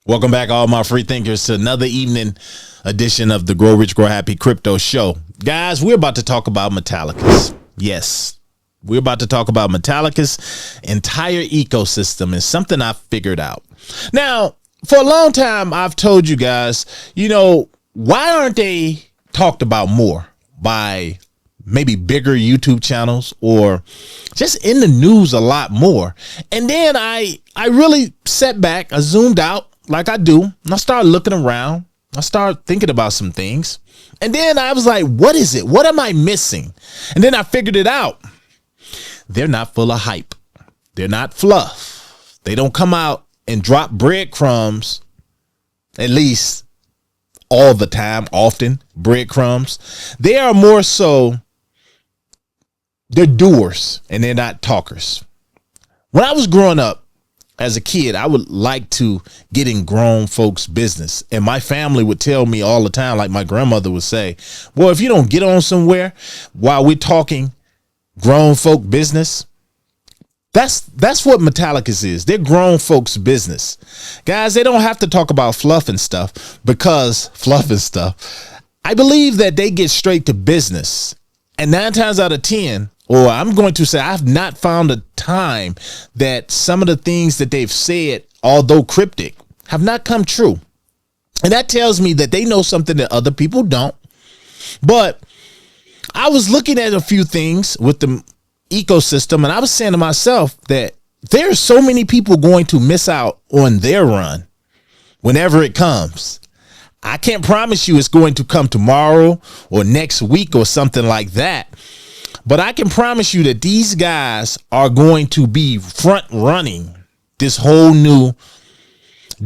Welcome back, all my free thinkers, to another evening edition of the Grow Rich, Grow Happy Crypto Show. Guys, we're about to talk about Metallicus. Yes, we're about to talk about Metallicus' entire ecosystem and something I figured out. Now, for a long time, I've told you guys, why aren't they talked about more by maybe bigger YouTube channels or just in the news a lot more? And then I really sat back, I zoomed out like I do, and I started looking around. I started thinking about some things. And then I was like, what is it? What am I missing? And then I figured it out. They're not full of hype. They're not fluff. They don't come out and drop breadcrumbs, at least all the time, often breadcrumbs. They are more so, they're doers and they're not talkers. When I was growing up as a kid, I would like to get in grown folks' business. And my family would tell me all the time, like my grandmother would say, well, if you don't get on somewhere while we're talking grown folk business, that's what Metallicus is. They're grown folks' business. Guys, they don't have to talk about fluff and stuff, because fluff and stuff, I believe that they get straight to business. And 9 times out of 10, or I'm going to say, I've not found a time that some of the things that they've said, although cryptic, have not come true. And that tells me that they know something that other people don't. But I was looking at a few things with the ecosystem, and I was saying to myself that there are so many people going to miss out on their run whenever it comes. I can't promise you it's going to come tomorrow or next week or something like that. But I can promise you that these guys are going to be front running this whole new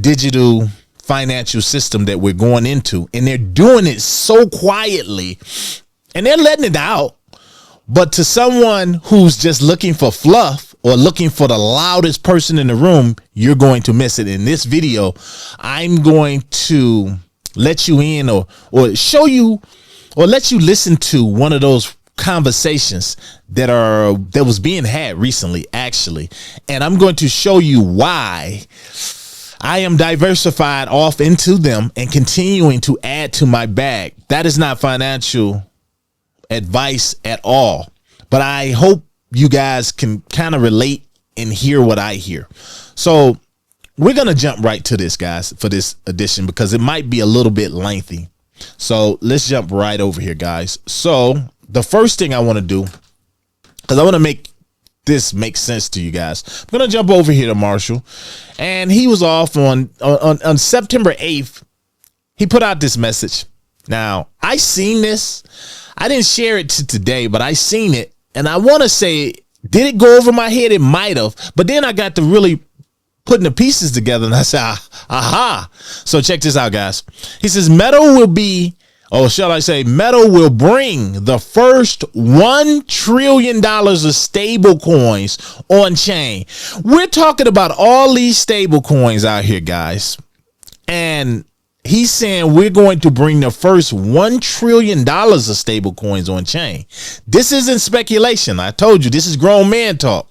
digital financial system that we're going into. And they're doing it so quietly and they're letting it out. But to someone who's just looking for fluff or looking for the loudest person in the room, you're going to miss it. In this video, I'm going to let you in or show you or let you listen to one of those conversations that was being had recently, actually. And I'm going to show you why I am diversified off into them and continuing to add to my bag. That is not financial advice at all, but I hope you guys can kind of relate and hear what I hear. So we're going to jump right to this, guys, for this edition, because it might be a little bit lengthy. So let's jump right over here, guys. So the first thing I want to do, because I want to make this make sense to you guys, I'm going to jump over here to Marshall. And he was off on September 8th. He put out this message. Now, I seen this. I didn't share it to today, but I seen it. And I want to say, did it go over my head? It might have. But then I got to really putting the pieces together, and I said, aha. So check this out, guys. He says, Metal will bring the first $1 trillion of stable coins on chain. We're talking about all these stable coins out here, guys. And he's saying we're going to bring the first $1 trillion of stable coins on chain. This isn't speculation. I told you, this is grown man talk.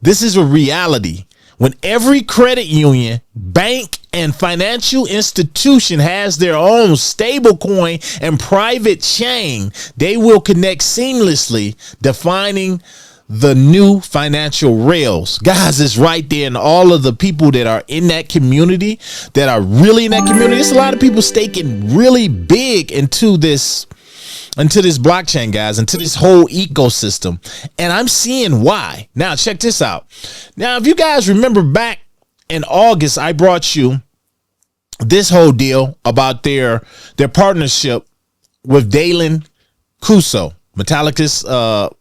This is a reality. When every credit union, bank, and financial institution has their own stablecoin and private chain, they will connect seamlessly, defining the new financial rails. Guys, it's right there. And all of the people that are in that community, that are really in that community, there's a lot of people staking really big into this blockchain, guys, into this whole ecosystem. And I'm seeing why. Now, check this out. Now, if you guys remember back in August, I brought you this whole deal about their partnership with Dalen Cuso, Metallicus,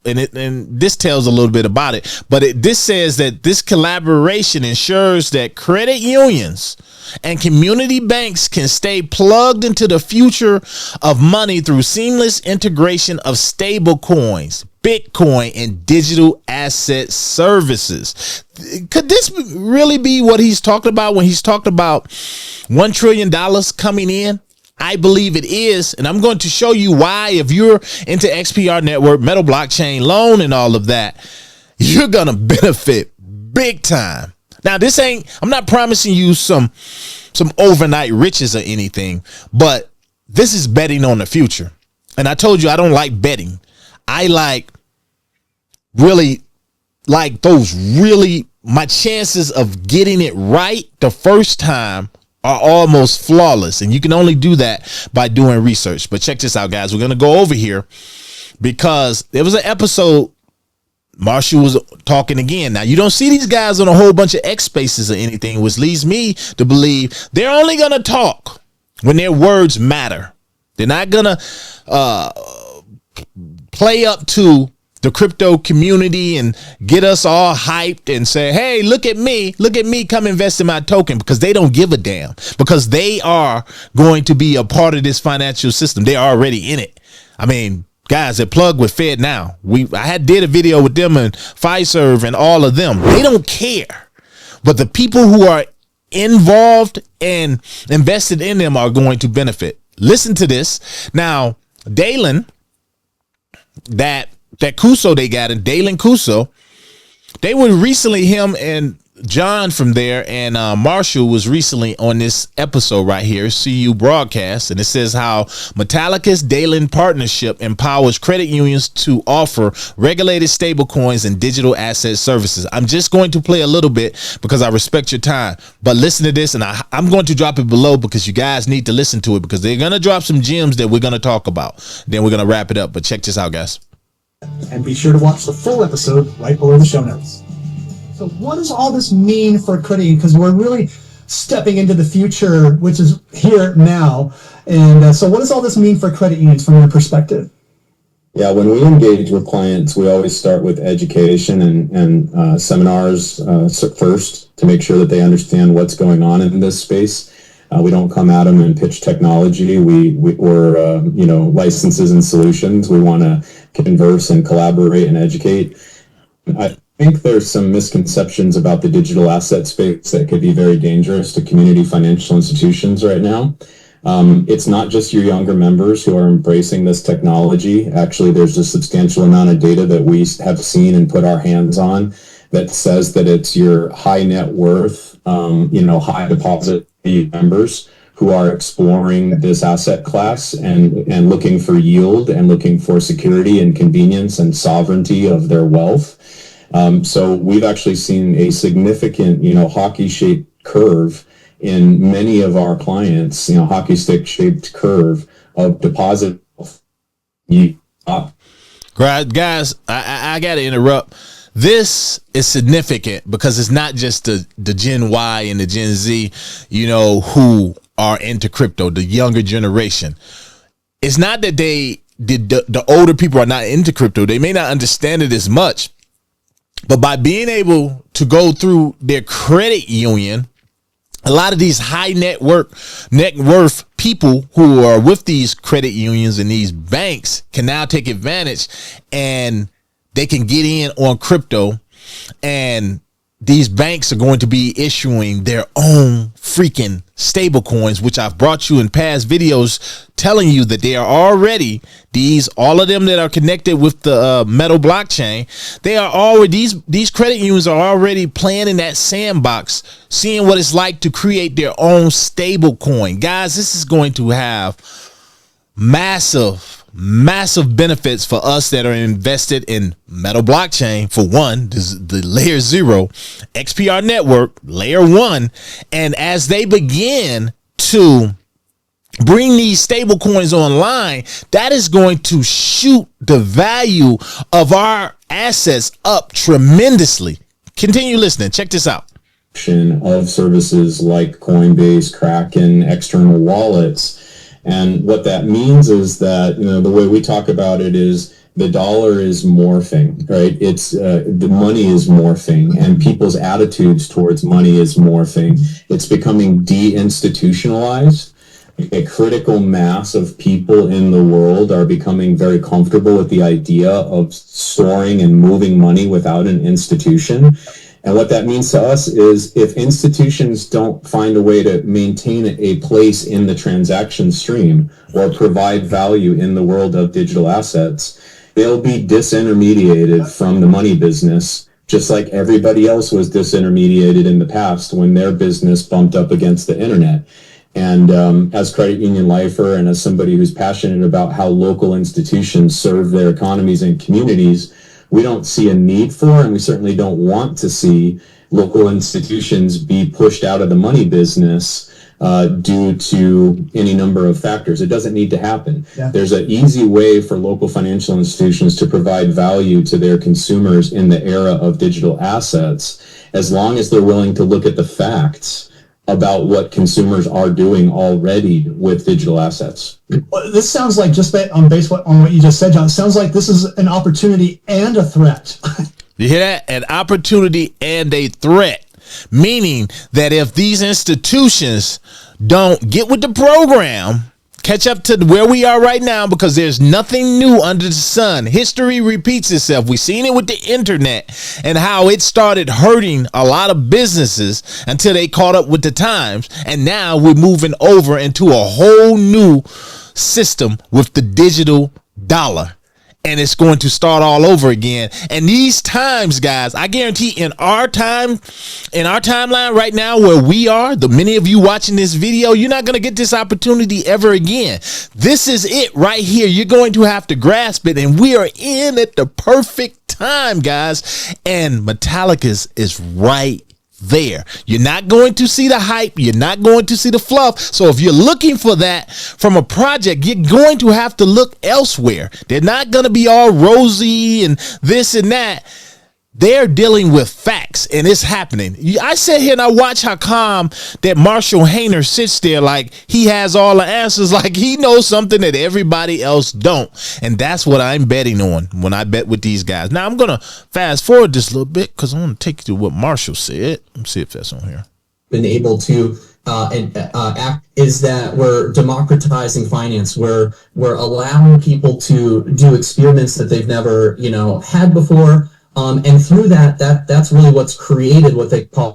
and this tells a little bit about it. But this says that this collaboration ensures that credit unions and community banks can stay plugged into the future of money through seamless integration of stable coins, Bitcoin, and digital asset services. Could this really be what he's talking about when he's talking about $1 trillion coming in? I believe it is, and I'm going to show you why. If you're into XPR network, metal blockchain, loan, and all of that, you're going to benefit big time. Now, I'm not promising you some some overnight riches or anything, but this is betting on the future. And I told you I don't like betting. I like my chances of getting it right the first time are almost flawless. And you can only do that by doing research. But check this out, guys. We're going to go over here because there was an episode Marshall was talking again. Now, you don't see these guys on a whole bunch of X spaces or anything, which leads me to believe they're only going to talk when their words matter. They're not going to play up to the crypto community and get us all hyped and say, hey, look at me, come invest in my token, because they don't give a damn, because they are going to be a part of this financial system. They're already in it. I mean, guys, they're plugged with Fed now. I did a video with them and Fiserv and all of them. They don't care. But the people who are involved and invested in them are going to benefit. Listen to this. Now, Dalen, that Kuso they got in, Dalen Kuso, they were recently, him and John from there and Marshall was recently on this episode right here, CU broadcast, and it says how Metallicus Dalen partnership empowers credit unions to offer regulated stablecoins and digital asset services. I'm just going to play a little bit because I respect your time, but listen to this, and I'm going to drop it below because you guys need to listen to it, because they're going to drop some gems that we're going to talk about. Then we're going to wrap it up, but check this out, guys. And be sure to watch the full episode right below the show notes. So what does all this mean for credit union? Because we're really stepping into the future, which is here now. And so what does all this mean for credit unions from your perspective? Yeah, when we engage with clients, we always start with education and seminars first to make sure that they understand what's going on in this space. We don't come at them and pitch technology. We're licenses and solutions. We want to converse and collaborate and educate. I think there's some misconceptions about the digital asset space that could be very dangerous to community financial institutions right now. It's not just your younger members who are embracing this technology. Actually, there's a substantial amount of data that we have seen and put our hands on that says that it's your high net worth, high deposit members who are exploring this asset class and looking for yield and looking for security and convenience and sovereignty of their wealth. So we've actually seen a significant, hockey-shaped curve in many of our clients, hockey stick-shaped curve of deposit. Guys, I got to interrupt. This is significant because it's not just the Gen Y and the Gen Z, who are into crypto, the younger generation. It's not that the older people are not into crypto. They may not understand it as much, but by being able to go through their credit union, a lot of these high net worth people who are with these credit unions and these banks can now take advantage, and they can get in on crypto, and these banks are going to be issuing their own freaking stable coins, which I've brought you in past videos telling you that they are already, all of them that are connected with the Metal blockchain, they are already, these credit unions are already playing in that sandbox, seeing what it's like to create their own stable coin. Guys, this is going to have massive benefits for us that are invested in Metal blockchain. For one, the layer 0 XPR network, layer 1, and as they begin to bring these stable coins online, that is going to shoot the value of our assets up tremendously. Continue listening. Check this out. Of services like Coinbase, Kraken, external wallets. And what that means is that, the way we talk about it is the dollar is morphing, right? It's the money is morphing, and people's attitudes towards money is morphing. It's becoming deinstitutionalized. A critical mass of people in the world are becoming very comfortable with the idea of storing and moving money without an institution. And what that means to us is if institutions don't find a way to maintain a place in the transaction stream or provide value in the world of digital assets, they'll be disintermediated from the money business just like everybody else was disintermediated in the past when their business bumped up against the internet. And as credit union lifer and as somebody who's passionate about how local institutions serve their economies and communities, we don't see a need for, and we certainly don't want to see, local institutions be pushed out of the money business due to any number of factors. It doesn't need to happen. Yeah. There's an easy way for local financial institutions to provide value to their consumers in the era of digital assets, as long as they're willing to look at the facts about what consumers are doing already with digital assets. Well, this sounds like, just based on what you just said, John, it sounds like this is an opportunity and a threat. You hear that? An opportunity and a threat. Meaning that if these institutions don't get with the program, catch up to where we are right now, because there's nothing new under the sun. History repeats itself. We've seen it with the internet and how it started hurting a lot of businesses until they caught up with the times. And now we're moving over into a whole new system with the digital dollar. And it's going to start all over again. And these times, guys, I guarantee in our timeline right now where we are, the many of you watching this video, you're not going to get this opportunity ever again. This is it right here. You're going to have to grasp it. And we are in at the perfect time, guys. And Metallicus is right there. You're not going to see the hype. You're not going to see the fluff. So if you're looking for that from a project, you're going to have to look elsewhere. They're not going to be all rosy and this and that. They're dealing with facts, and it's happening. I sit here and I watch how calm that Marshall Hayner sits there, like he has all the answers, like he knows something that everybody else don't. And that's what I'm betting on when I bet with these guys. Now I'm going to fast forward this a little bit because I want to take you to what Marshall said. Let's see if that's on here. Been able to act is that we're democratizing finance. We're allowing people to do experiments that they've never, had before. And through that's really what's created what they call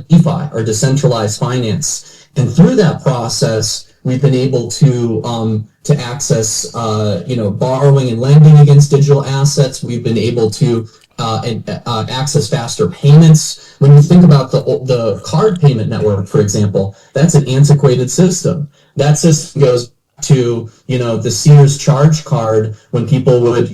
DeFi, or decentralized finance. And through that process, we've been able to access, borrowing and lending against digital assets. We've been able to access faster payments. When you think about the card payment network, for example, that's an antiquated system. That system goes to, the Sears charge card, when people would,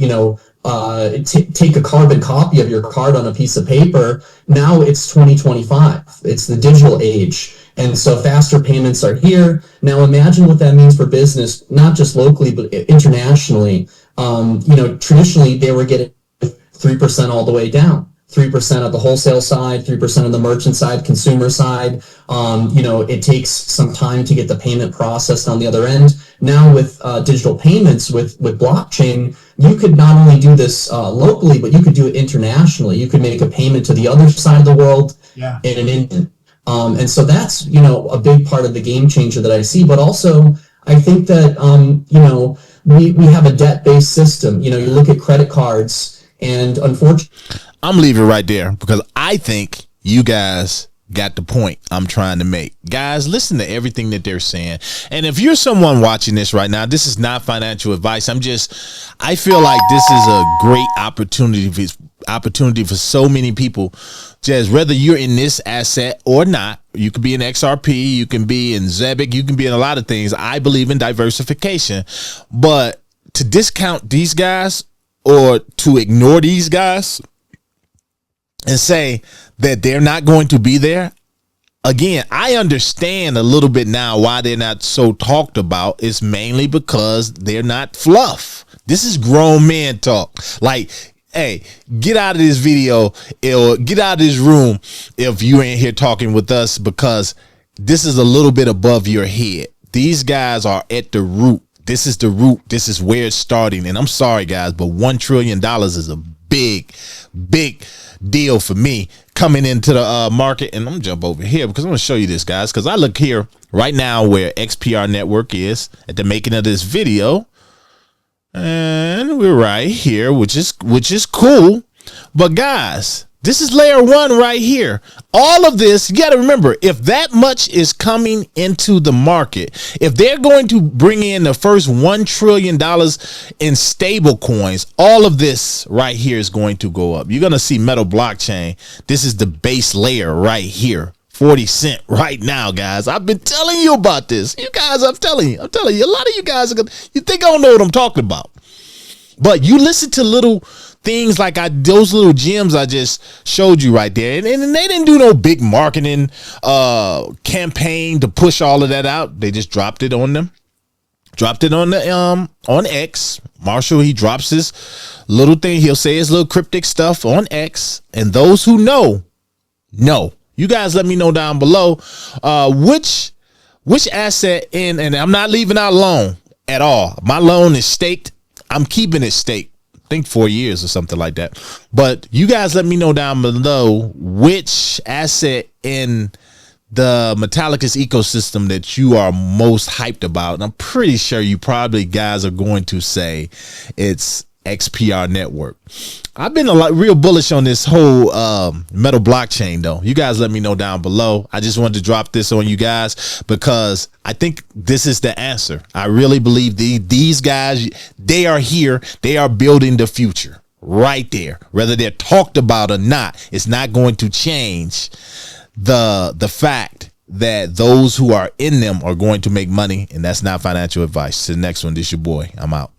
take a carbon copy of your card on a piece of paper. Now it's 2025. It's the digital age. And so faster payments are here. Now imagine what that means for business, not just locally, but internationally. Traditionally they were getting 3% all the way down. 3% of the wholesale side, 3% of the merchant side, consumer side. It takes some time to get the payment processed on the other end. Now with digital payments, with blockchain, you could not only do this locally, but you could do it internationally. You could make a payment to the other side of the world in an instant. And so that's, a big part of the game changer that I see. But also, I think that, we have a debt-based system. You look at credit cards, and unfortunately, I'm leaving right there because I think you guys got the point I'm trying to make. Guys, listen to everything that they're saying. And if you're someone watching this right now, this is not financial advice. I feel like this is a great opportunity for so many people. Just whether you're in this asset or not, you could be in XRP, you can be in Zebic, you can be in a lot of things. I believe in diversification, but to discount these guys or to ignore these guys and say that they're not going to be there. Again, I understand a little bit now why they're not so talked about. It's mainly because they're not fluff. This is grown man talk. Like, hey, get out of this video or get out of this room if you ain't here talking with us, because this is a little bit above your head. These guys are at the root. This is the root. This is where it's starting. And I'm sorry, guys, but $1 trillion is a big deal for me coming into the market. And I'm gonna jump over here because I'm gonna show you this, guys, because I look here right now where XPR Network is at the making of this video, and we're right here, which is cool. But guys, This is layer one right here. All of this, you got to remember, if that much is coming into the market, if they're going to bring in the first $1 trillion in stable coins, all of this right here is going to go up. You're going to see Metal Blockchain. This is the base layer right here. 40 cent right now, guys. I've been telling you about this. You guys, I'm telling you, a lot of you guys are gonna, you think I don't know what I'm talking about. But you listen to little things like those little gems I just showed you right there. And they didn't do no big marketing campaign to push all of that out. They just dropped it on them. Dropped it on the on X. Marshall, he drops his little thing. He'll say his little cryptic stuff on X. And those who know. You guys let me know down below which asset and I'm not leaving out loan at all. My loan is staked. I'm keeping it staked. I think 4 years or something like that. But you guys let me know down below which asset in the Metallicus ecosystem that you are most hyped about. And I'm pretty sure you probably guys are going to say it's XPR network. I've been real bullish on this whole Metal blockchain though. You guys let me know down below. I just wanted to drop this on you guys because I think this is the answer. I really believe these guys, they are here. They are building the future right there. Whether they're talked about or not, it's not going to change the fact that those who are in them are going to make money. And that's not financial advice. To the next one, this your boy. I'm out.